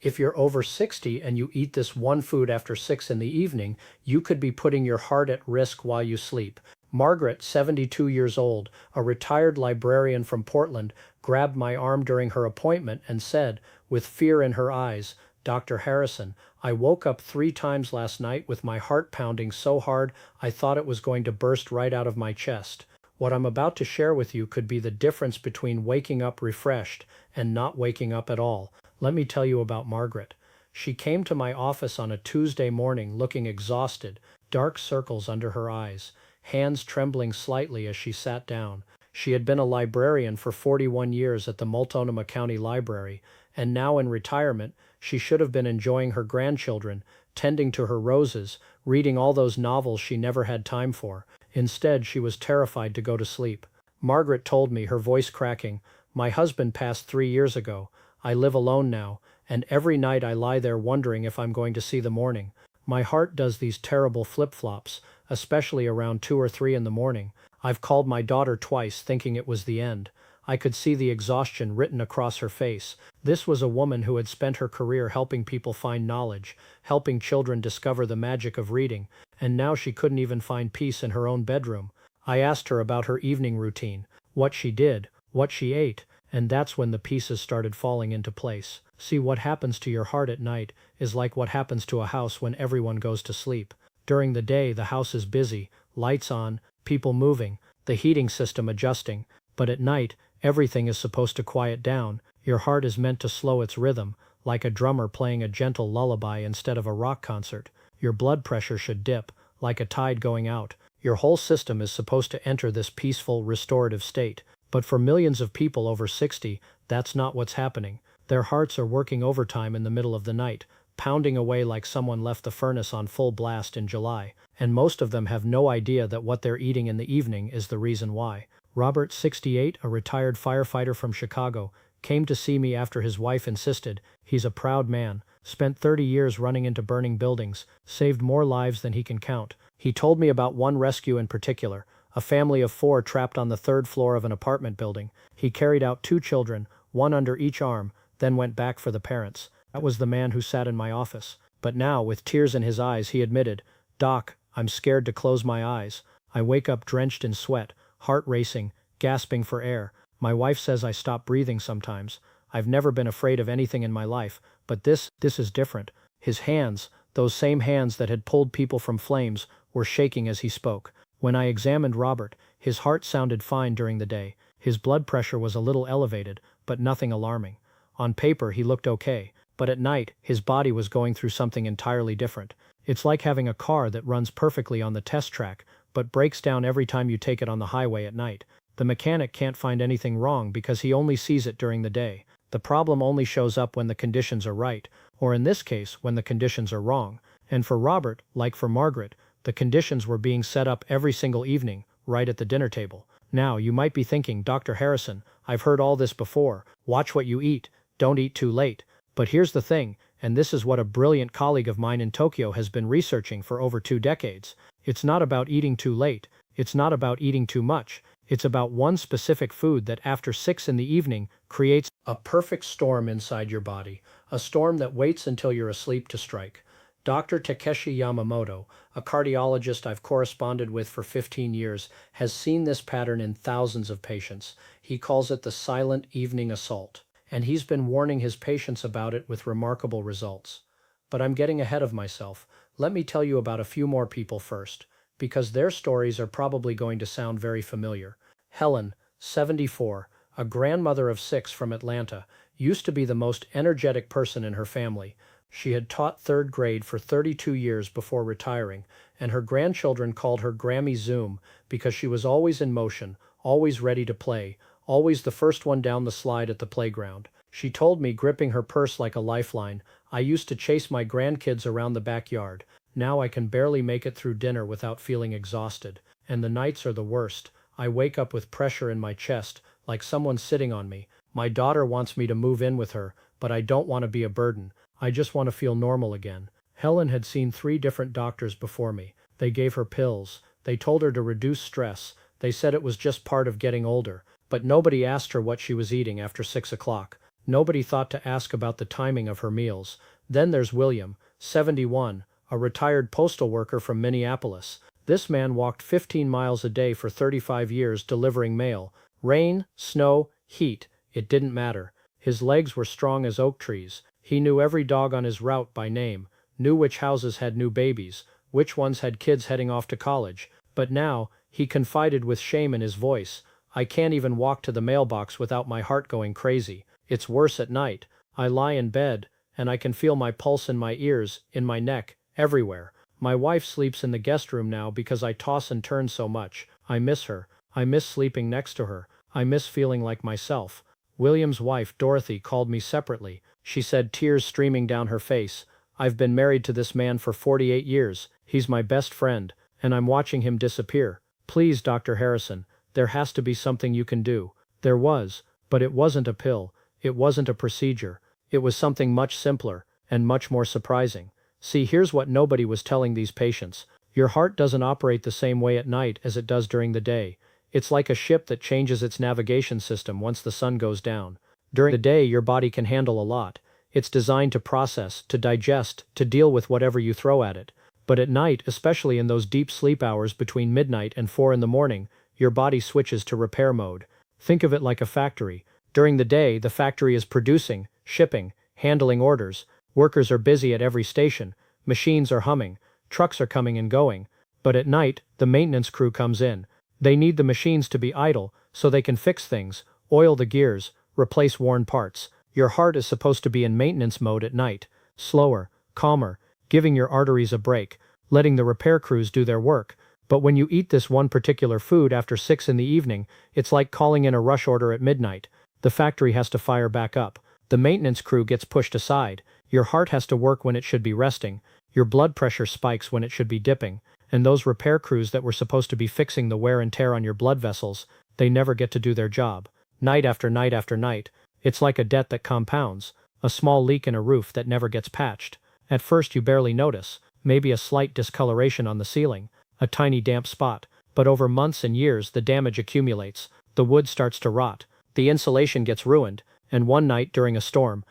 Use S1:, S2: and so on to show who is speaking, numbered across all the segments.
S1: If you're over 60 and you eat this one food after 6 in the evening, you could be putting your heart at risk while you sleep. Margaret, 72 years old, a retired librarian from Portland, grabbed my arm during her appointment and said, with fear in her eyes, "Dr. Harrison, I woke up 3 times last night with my heart pounding so hard I thought it was going to burst right out of my chest. What I'm about to share with you could be the difference between waking up refreshed and not waking up at all. Let me tell you about Margaret. She came to my office on a Tuesday morning looking exhausted, dark circles under her eyes, hands trembling slightly as she sat down. She had been a librarian for 41 years at the Multnomah County Library, and now in retirement, she should have been enjoying her grandchildren, tending to her roses, reading all those novels she never had time for. Instead, she was terrified to go to sleep. Margaret told me, her voice cracking, "My husband passed 3 years ago. I live alone now, and every night I lie there wondering if I'm going to see the morning. My heart does these terrible flip-flops, especially around 2 or 3 in the morning. I've called my daughter twice thinking it was the end." I could see the exhaustion written across her face. This was a woman who had spent her career helping people find knowledge, helping children discover the magic of reading, and now she couldn't even find peace in her own bedroom. I asked her about her evening routine, what she did, what she ate, and that's when the pieces started falling into place. See, what happens to your heart at night is like what happens to a house when everyone goes to sleep. During the day, the house is busy, lights on, people moving, the heating system adjusting, but at night, everything is supposed to quiet down. Your heart is meant to slow its rhythm, like a drummer playing a gentle lullaby instead of a rock concert. Your blood pressure should dip, like a tide going out. Your whole system is supposed to enter this peaceful, restorative state. But for millions of people over 60, that's not what's happening. Their hearts are working overtime in the middle of the night, pounding away like someone left the furnace on full blast in July. And most of them have no idea that what they're eating in the evening is the reason why. Robert, 68, a retired firefighter from Chicago, came to see me after his wife insisted. He's a proud man, spent 30 years running into burning buildings, saved more lives than he can count. He told me about one rescue in particular, a family of 4 trapped on the 3rd floor of an apartment building. He carried out 2 children, one under each arm, then went back for the parents. That was the man who sat in my office. But now, with tears in his eyes, he admitted, "Doc, I'm scared to close my eyes. I wake up drenched in sweat, heart racing, gasping for air. My wife says I stop breathing sometimes. I've never been afraid of anything in my life, but this is different." His hands, those same hands that had pulled people from flames, were shaking as he spoke. When I examined Robert, his heart sounded fine during the day. His blood pressure was a little elevated, but nothing alarming. On paper, he looked okay, but at night, his body was going through something entirely different. It's like having a car that runs perfectly on the test track, but breaks down every time you take it on the highway at night. The mechanic can't find anything wrong because he only sees it during the day. The problem only shows up when the conditions are right, or in this case, when the conditions are wrong. And for Robert, like for Margaret, the conditions were being set up every single evening, right at the dinner table. Now, you might be thinking, "Dr. Harrison, I've heard all this before. Watch what you eat. Don't eat too late." But here's the thing, and this is what a brilliant colleague of mine in Tokyo has been researching for over 2 decades. It's not about eating too late. It's not about eating too much. It's about one specific food that after 6 in the evening creates a perfect storm inside your body, a storm that waits until you're asleep to strike. Dr. Takeshi Yamamoto, a cardiologist I've corresponded with for 15 years, has seen this pattern in thousands of patients. He calls it the silent evening assault, and he's been warning his patients about it with remarkable results. But I'm getting ahead of myself. Let me tell you about a few more people first, because their stories are probably going to sound very familiar. Helen, 74, a grandmother of 6 from Atlanta, used to be the most energetic person in her family. She had taught 3rd grade for 32 years before retiring, and her grandchildren called her Grammy Zoom because she was always in motion, always ready to play, always the first one down the slide at the playground. She told me, gripping her purse like a lifeline, "I used to chase my grandkids around the backyard. Now I can barely make it through dinner without feeling exhausted. And the nights are the worst. I wake up with pressure in my chest, like someone's sitting on me. My daughter wants me to move in with her, but I don't want to be a burden. I just want to feel normal again." Helen had seen 3 different doctors before me. They gave her pills. They told her to reduce stress. They said it was just part of getting older. But nobody asked her what she was eating after 6 o'clock. Nobody thought to ask about the timing of her meals. Then there's William, 71, a retired postal worker from Minneapolis. This man walked 15 miles a day for 35 years delivering mail. Rain, snow, heat, it didn't matter. His legs were strong as oak trees. He knew every dog on his route by name, knew which houses had new babies, which ones had kids heading off to college. But now, he confided with shame in his voice, "I can't even walk to the mailbox without my heart going crazy. It's worse at night. I lie in bed, and I can feel my pulse in my ears, in my neck, everywhere. My wife sleeps in the guest room now because I toss and turn so much. I miss her. I miss sleeping next to her. I miss feeling like myself." William's wife, Dorothy, called me separately. She said, tears streaming down her face, "I've been married to this man for 48 years. He's my best friend, and I'm watching him disappear. Please, Dr. Harrison, there has to be something you can do." There was, but it wasn't a pill. It wasn't a procedure. It was something much simpler, and much more surprising. See, here's what nobody was telling these patients. Your heart doesn't operate the same way at night as it does during the day. It's like a ship that changes its navigation system once the sun goes down. During the day, your body can handle a lot. It's designed to process, to digest, to deal with whatever you throw at it. But at night, especially in those deep sleep hours between midnight and 4 in the morning, your body switches to repair mode. Think of it like a factory. During the day, the factory is producing, shipping, handling orders. Workers are busy at every station. Machines are humming. Trucks are coming and going. But at night, the maintenance crew comes in. They need the machines to be idle so they can fix things, oil the gears, replace worn parts. Your heart is supposed to be in maintenance mode at night, slower, calmer, giving your arteries a break, letting the repair crews do their work. But when you eat this one particular food after 6 in the evening, it's like calling in a rush order at midnight. The factory has to fire back up. The maintenance crew gets pushed aside. Your heart has to work when it should be resting. Your blood pressure spikes when it should be dipping. And those repair crews that were supposed to be fixing the wear and tear on your blood vessels, they never get to do their job. Night after night after night, it's like a debt that compounds, a small leak in a roof that never gets patched. At first you barely notice, maybe a slight discoloration on the ceiling, a tiny damp spot, but over months and years the damage accumulates, the wood starts to rot, the insulation gets ruined, and one night during a storm,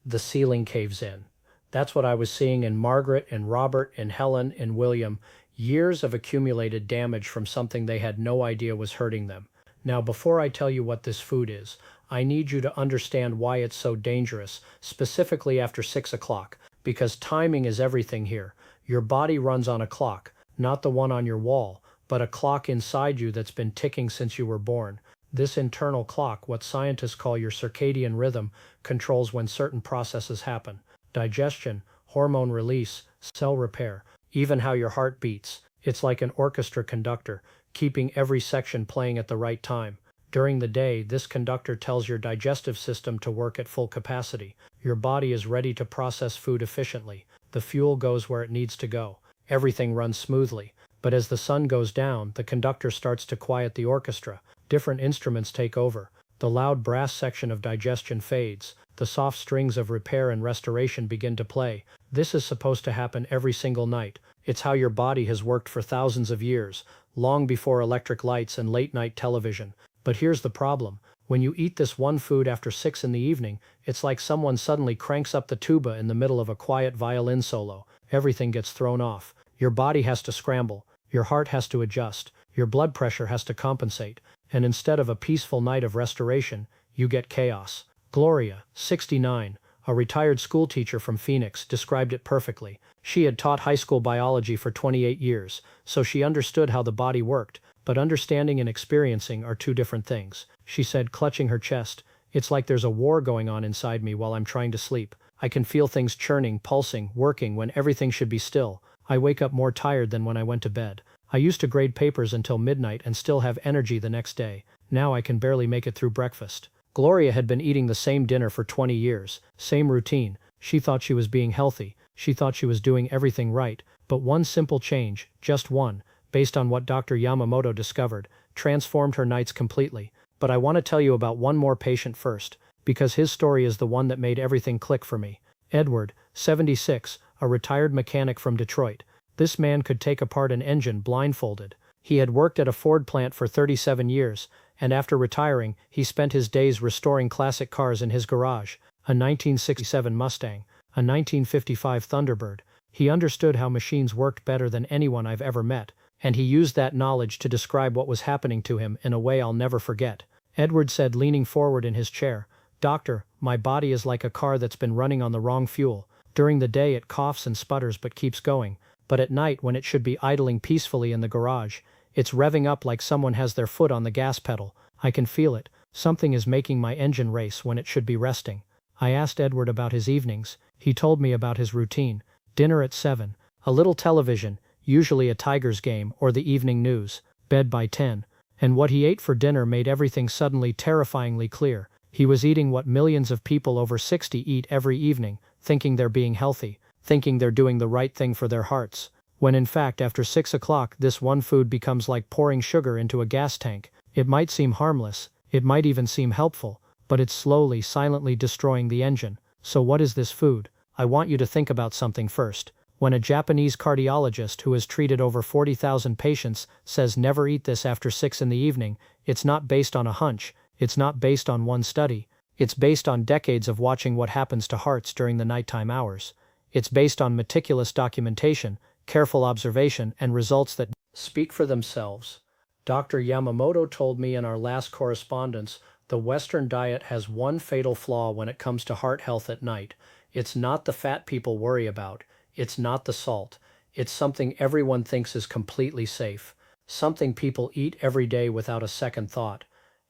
S1: the ceiling caves in. That's what I was seeing in Margaret and Robert and Helen and William. Years of accumulated damage from something they had no idea was hurting them. Now, before I tell you what this food is, I need you to understand why it's so dangerous, specifically after 6 o'clock, because timing is everything here. Your body runs on a clock, not the one on your wall, but a clock inside you that's been ticking since you were born. This internal clock, what scientists call your circadian rhythm, controls when certain processes happen. Digestion, hormone release, cell repair, even how your heart beats. It's like an orchestra conductor, keeping every section playing at the right time. During the day, this conductor tells your digestive system to work at full capacity. Your body is ready to process food efficiently. The fuel goes where it needs to go. Everything runs smoothly. But as the sun goes down, the conductor starts to quiet the orchestra. Different instruments take over. The loud brass section of digestion fades. The soft strings of repair and restoration begin to play. This is supposed to happen every single night. It's how your body has worked for thousands of years, long before electric lights and late-night television. But here's the problem. When you eat this one food after 6 in the evening, it's like someone suddenly cranks up the tuba in the middle of a quiet violin solo. Everything gets thrown off. Your body has to scramble. Your heart has to adjust. Your blood pressure has to compensate. And instead of a peaceful night of restoration, you get chaos. Gloria, 69, a retired schoolteacher from Phoenix, described it perfectly. She had taught high school biology for 28 years, so she understood how the body worked, but understanding and experiencing are two different things. She said, clutching her chest, "It's like there's a war going on inside me while I'm trying to sleep. I can feel things churning, pulsing, working when everything should be still. I wake up more tired than when I went to bed. I used to grade papers until midnight and still have energy the next day. Now I can barely make it through breakfast." Gloria had been eating the same dinner for 20 years, same routine. She thought she was being healthy. She thought she was doing everything right. But one simple change, just one, based on what Dr. Yamamoto discovered, transformed her nights completely. But I want to tell you about one more patient first, because his story is the one that made everything click for me. Edward, 76, a retired mechanic from Detroit. This man could take apart an engine blindfolded. He had worked at a Ford plant for 37 years, and after retiring, he spent his days restoring classic cars in his garage. a 1967 Mustang, a 1955 Thunderbird. He understood how machines worked better than anyone I've ever met, and he used that knowledge to describe what was happening to him in a way I'll never forget. Edward said, leaning forward in his chair, "Doctor, my body is like a car that's been running on the wrong fuel. During the day it coughs and sputters but keeps going, but at night when it should be idling peacefully in the garage, it's revving up like someone has their foot on the gas pedal. I can feel it. Something is making my engine race when it should be resting." I asked Edward about his evenings. He told me about his routine. Dinner at 7, a little television, usually a Tigers game or the evening news, bed by 10. And what he ate for dinner made everything suddenly terrifyingly clear. He was eating what millions of people over 60 eat every evening, thinking they're being healthy, thinking they're doing the right thing for their hearts. When in fact after 6 o'clock this one food becomes like pouring sugar into a gas tank. It might seem harmless, it might even seem helpful, but it's slowly, silently destroying the engine. So what is this food? I want you to think about something first. When a Japanese cardiologist who has treated over 40,000 patients says never eat this after 6 in the evening, it's not based on a hunch, it's not based on one study, it's based on decades of watching what happens to hearts during the nighttime hours. It's based on meticulous documentation, careful observation, and results that speak for themselves. Dr. Yamamoto told me in our last correspondence, the Western diet has one fatal flaw when it comes to heart health at night. It's not the fat people worry about. It's not the salt. It's something everyone thinks is completely safe. Something people eat every day without a second thought.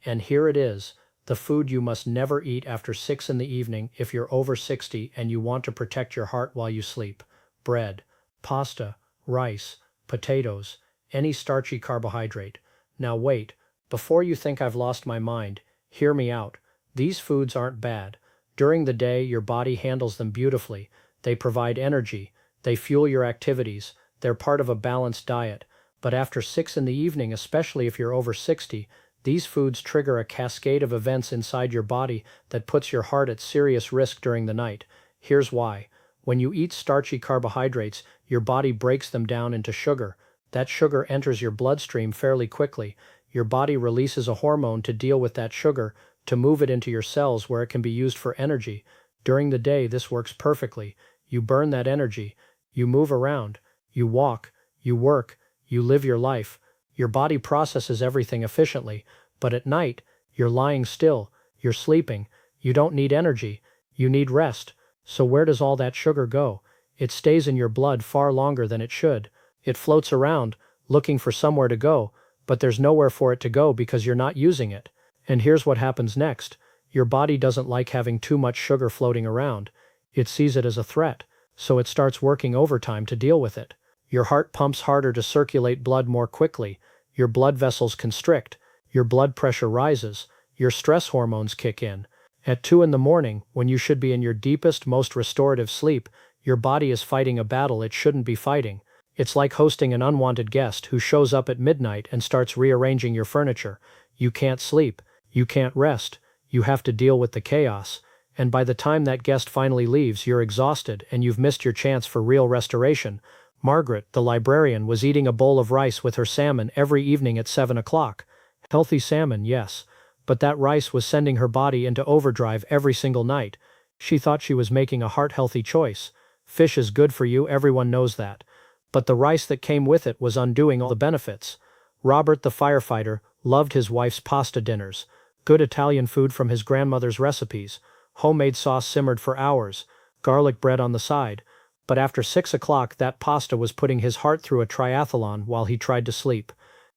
S1: And here it is, the food you must never eat after 6 in the evening if you're over 60 and you want to protect your heart while you sleep. Bread, pasta, rice, potatoes, any starchy carbohydrate. Now wait, before you think I've lost my mind, hear me out. These foods aren't bad. During the day, your body handles them beautifully. They provide energy. They fuel your activities. They're part of a balanced diet. But after 6 in the evening, especially if you're over 60, these foods trigger a cascade of events inside your body that puts your heart at serious risk during the night. Here's why. When you eat starchy carbohydrates, your body breaks them down into sugar. That sugar enters your bloodstream fairly quickly. Your body releases a hormone to deal with that sugar, to move it into your cells where it can be used for energy. During the day, this works perfectly. You burn that energy. You move around. You walk. You work. You live your life. Your body processes everything efficiently. But at night, you're lying still. You're sleeping. You don't need energy. You need rest. So where does all that sugar go? It stays in your blood far longer than it should. It floats around, looking for somewhere to go, but there's nowhere for it to go because you're not using it. And here's what happens next. Your body doesn't like having too much sugar floating around. It sees it as a threat, so it starts working overtime to deal with it. Your heart pumps harder to circulate blood more quickly. Your blood vessels constrict. Your blood pressure rises. Your stress hormones kick in. At 2 in the morning, when you should be in your deepest, most restorative sleep, your body is fighting a battle it shouldn't be fighting. It's like hosting an unwanted guest who shows up at midnight and starts rearranging your furniture. You can't sleep. You can't rest. You have to deal with the chaos. And by the time that guest finally leaves, you're exhausted and you've missed your chance for real restoration. Margaret, the librarian, was eating a bowl of rice with her salmon every evening at 7 o'clock. Healthy salmon, yes. But that rice was sending her body into overdrive every single night. She thought she was making a heart-healthy choice. Fish is good for you, everyone knows that. But the rice that came with it was undoing all the benefits. Robert, the firefighter, loved his wife's pasta dinners. Good Italian food from his grandmother's recipes. Homemade sauce simmered for hours. Garlic bread on the side. But after 6 o'clock, that pasta was putting his heart through a triathlon while he tried to sleep.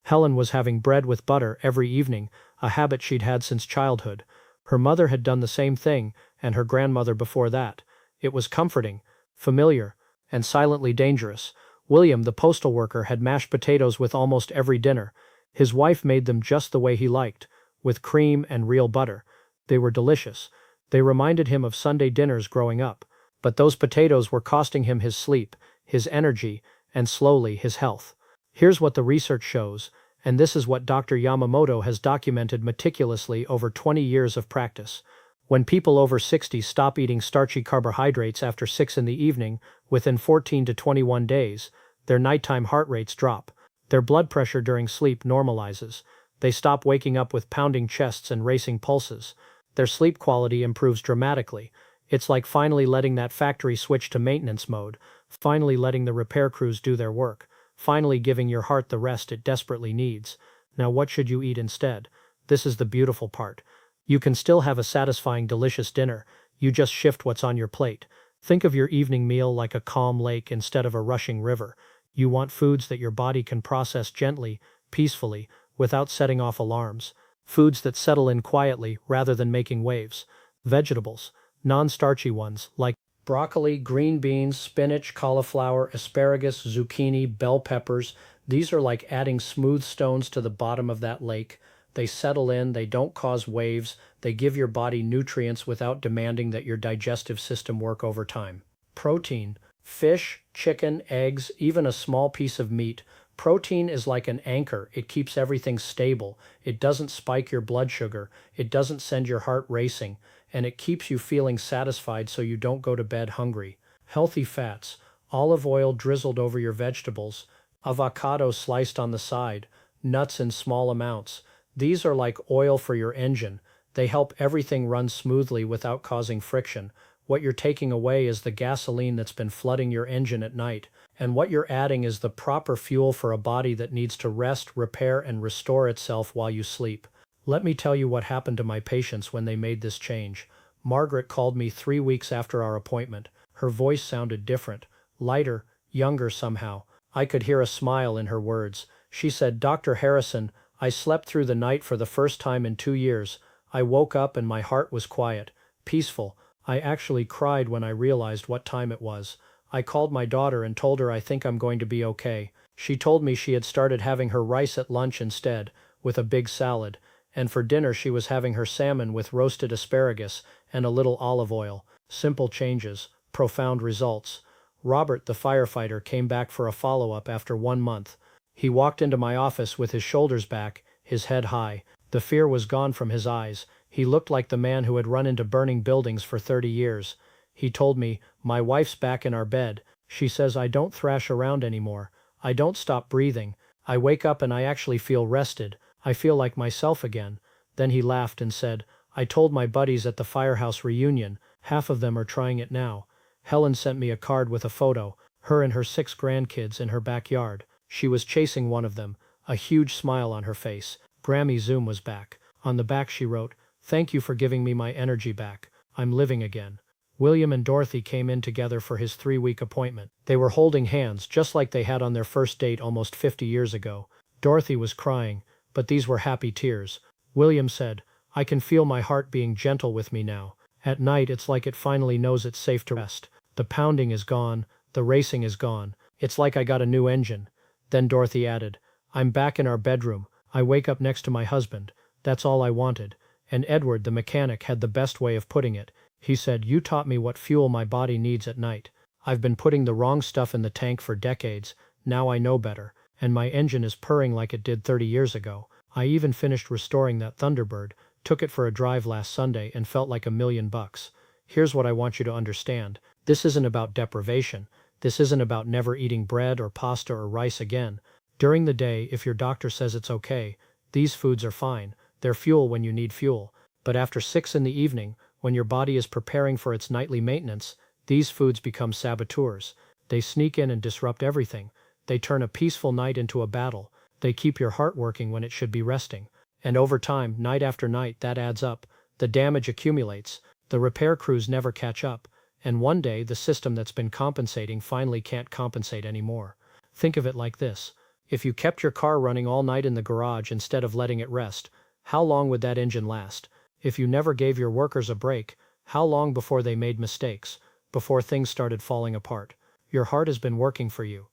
S1: Helen was having bread with butter every evening, a habit she'd had since childhood. Her mother had done the same thing, and her grandmother before that. It was comforting, familiar, and silently dangerous. William, the postal worker, had mashed potatoes with almost every dinner. His wife made them just the way he liked, with cream and real butter. They were delicious. They reminded him of Sunday dinners growing up. But those potatoes were costing him his sleep, his energy, and slowly his health. Here's what the research shows, and this is what Dr. Yamamoto has documented meticulously over 20 years of practice. When people over 60 stop eating starchy carbohydrates after 6 in the evening, within 14 to 21 days, their nighttime heart rates drop. Their blood pressure during sleep normalizes. They stop waking up with pounding chests and racing pulses. Their sleep quality improves dramatically. It's like finally letting that factory switch to maintenance mode, finally letting the repair crews do their work, finally giving your heart the rest it desperately needs. Now what should you eat instead? This is the beautiful part. You can still have a satisfying, delicious dinner, you just shift what's on your plate. Think of your evening meal like a calm lake instead of a rushing river. You want foods that your body can process gently, peacefully, without setting off alarms. Foods that settle in quietly rather than making waves. Vegetables, non-starchy ones, like broccoli, green beans, spinach, cauliflower, asparagus, zucchini, bell peppers. These are like adding smooth stones to the bottom of that lake. They settle in, they don't cause waves, they give your body nutrients without demanding that your digestive system work overtime. Protein, fish, chicken, eggs, even a small piece of meat. Protein is like an anchor. It keeps everything stable. It doesn't spike your blood sugar. It doesn't send your heart racing. And it keeps you feeling satisfied so you don't go to bed hungry. Healthy fats, olive oil drizzled over your vegetables, avocado sliced on the side, nuts in small amounts. These are like oil for your engine. They help everything run smoothly without causing friction. What you're taking away is the gasoline that's been flooding your engine at night, and what you're adding is the proper fuel for a body that needs to rest, repair, and restore itself while you sleep. Let me tell you what happened to my patients when they made this change. Margaret called me 3 weeks after our appointment. Her voice sounded different, lighter, younger somehow. I could hear a smile in her words. She said, "Dr. Harrison, I slept through the night for the first time in 2 years. I woke up and my heart was quiet, peaceful. I actually cried when I realized what time it was. I called my daughter and told her I think I'm going to be okay. She told me she had started having her rice at lunch instead, with a big salad, and for dinner she was having her salmon with roasted asparagus and a little olive oil. Simple changes, profound results." Robert, the firefighter, came back for a follow-up after 1 month. He walked into my office with his shoulders back, his head high. The fear was gone from his eyes. He looked like the man who had run into burning buildings for 30 years. He told me, "My wife's back in our bed. She says I don't thrash around anymore. I don't stop breathing. I wake up and I actually feel rested. I feel like myself again." Then he laughed and said, "I told my buddies at the firehouse reunion, half of them are trying it now." Helen sent me a card with a photo, her and her 6 grandkids in her backyard. She was chasing one of them, a huge smile on her face. Grammy Zoom was back. On the back she wrote, "Thank you for giving me my energy back. I'm living again." William and Dorothy came in together for his 3-week appointment. They were holding hands, just like they had on their first date almost 50 years ago. Dorothy was crying, but these were happy tears. William said, "I can feel my heart being gentle with me now. At night it's like it finally knows it's safe to rest. The pounding is gone, the racing is gone. It's like I got a new engine." Then Dorothy added, "I'm back in our bedroom. I wake up next to my husband. That's all I wanted." And Edward, the mechanic, had the best way of putting it. He said, "You taught me what fuel my body needs at night. I've been putting the wrong stuff in the tank for decades. Now I know better, and my engine is purring like it did 30 years ago. I even finished restoring that Thunderbird, took it for a drive last Sunday and felt like $1,000,000. Here's what I want you to understand. This isn't about deprivation. This isn't about never eating bread or pasta or rice again. During the day, if your doctor says it's okay, these foods are fine. They're fuel when you need fuel. But after 6 in the evening, when your body is preparing for its nightly maintenance, these foods become saboteurs. They sneak in and disrupt everything. They turn a peaceful night into a battle. They keep your heart working when it should be resting. And over time, night after night, that adds up. The damage accumulates. The repair crews never catch up. And one day, the system that's been compensating finally can't compensate anymore. Think of it like this. If you kept your car running all night in the garage instead of letting it rest, how long would that engine last? If you never gave your workers a break, how long before they made mistakes, before things started falling apart? Your heart has been working for you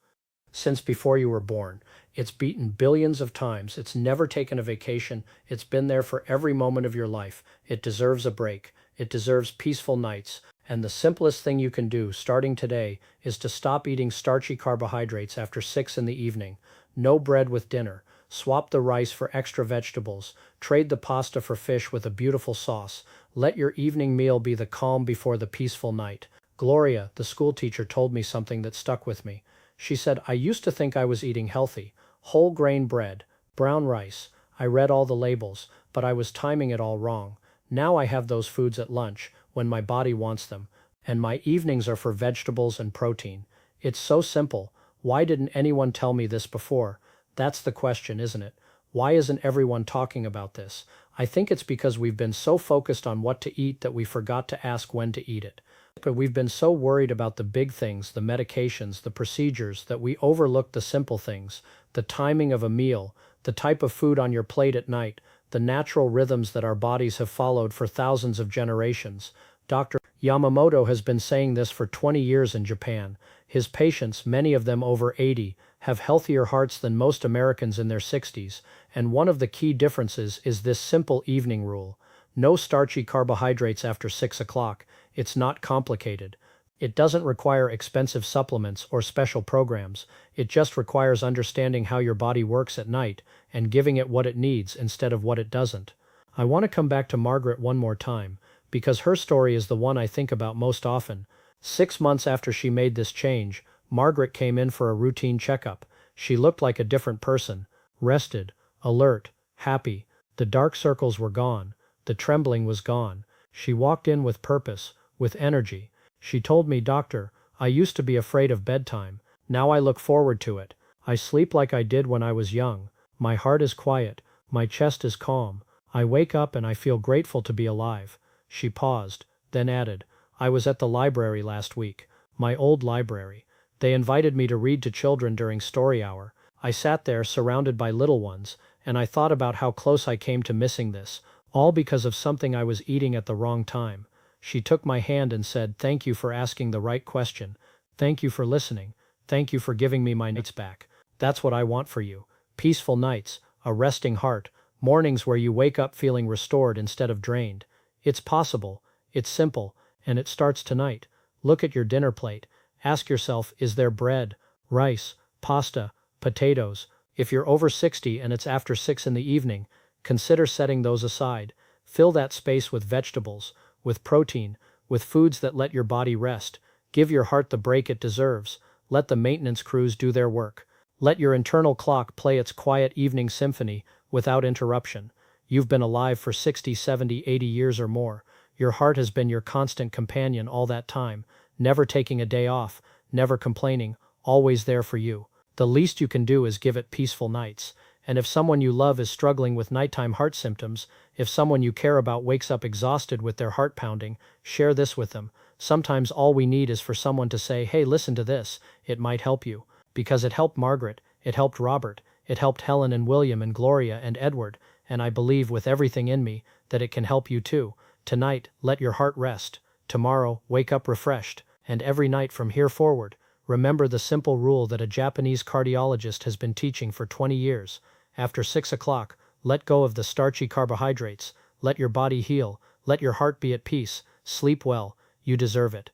S1: since before you were born. It's beaten billions of times. It's never taken a vacation. It's been there for every moment of your life. It deserves a break. It deserves peaceful nights. And the simplest thing you can do, starting today, is to stop eating starchy carbohydrates after 6 in the evening. No bread with dinner. Swap the rice for extra vegetables. Trade the pasta for fish with a beautiful sauce. Let your evening meal be the calm before the peaceful night. Gloria, the school teacher, told me something that stuck with me. She said, "I used to think I was eating healthy. Whole grain bread, brown rice. I read all the labels, but I was timing it all wrong. Now I have those foods at lunch, when my body wants them, and my evenings are for vegetables and protein. It's so simple. Why didn't anyone tell me this before? That's the question, isn't it? Why isn't everyone talking about this? I think it's because we've been so focused on what to eat that we forgot to ask when to eat it. But we've been so worried about the big things, the medications, the procedures, that we overlook the simple things, the timing of a meal, the type of food on your plate at night, the natural rhythms that our bodies have followed for thousands of generations. Dr. Yamamoto has been saying this for 20 years in Japan. His patients, many of them over 80, have healthier hearts than most Americans in their 60s, and one of the key differences is this simple evening rule. No starchy carbohydrates after 6 o'clock. It's not complicated. It doesn't require expensive supplements or special programs. It just requires understanding how your body works at night and giving it what it needs instead of what it doesn't. I want to come back to Margaret one more time, because her story is the one I think about most often. 6 months after she made this change, Margaret came in for a routine checkup. She looked like a different person, rested, alert, happy. The dark circles were gone. The trembling was gone. She walked in with purpose, with energy. She told me, "Doctor, I used to be afraid of bedtime. Now I look forward to it. I sleep like I did when I was young. My heart is quiet. My chest is calm. I wake up and I feel grateful to be alive." She paused, then added, "I was at the library last week, my old library. They invited me to read to children during story hour. I sat there surrounded by little ones, and I thought about how close I came to missing this, all because of something I was eating at the wrong time." She took my hand and said, "Thank you for asking the right question. Thank you for listening. Thank you for giving me my nights back. That's what I want for you. Peaceful nights, a resting heart, mornings where you wake up feeling restored instead of drained. It's possible, it's simple, and it starts tonight. Look at your dinner plate. Ask yourself, is there bread, rice, pasta, potatoes? If you're over 60 and it's after 6 in the evening, consider setting those aside. Fill that space with vegetables, with protein, with foods that let your body rest. Give your heart the break it deserves. Let the maintenance crews do their work. Let your internal clock play its quiet evening symphony without interruption. You've been alive for 60, 70, 80 years or more. Your heart has been your constant companion all that time, never taking a day off, never complaining, always there for you. The least you can do is give it peaceful nights. And if someone you love is struggling with nighttime heart symptoms, if someone you care about wakes up exhausted with their heart pounding, share this with them. Sometimes all we need is for someone to say, "Hey, listen to this. It might help you." Because it helped Margaret, it helped Robert, it helped Helen and William and Gloria and Edward, and I believe with everything in me that it can help you too. Tonight, let your heart rest. Tomorrow, wake up refreshed. And every night from here forward, remember the simple rule that a Japanese cardiologist has been teaching for 20 years. After 6 o'clock, let go of the starchy carbohydrates. Let your body heal. Let your heart be at peace. Sleep well. You deserve it.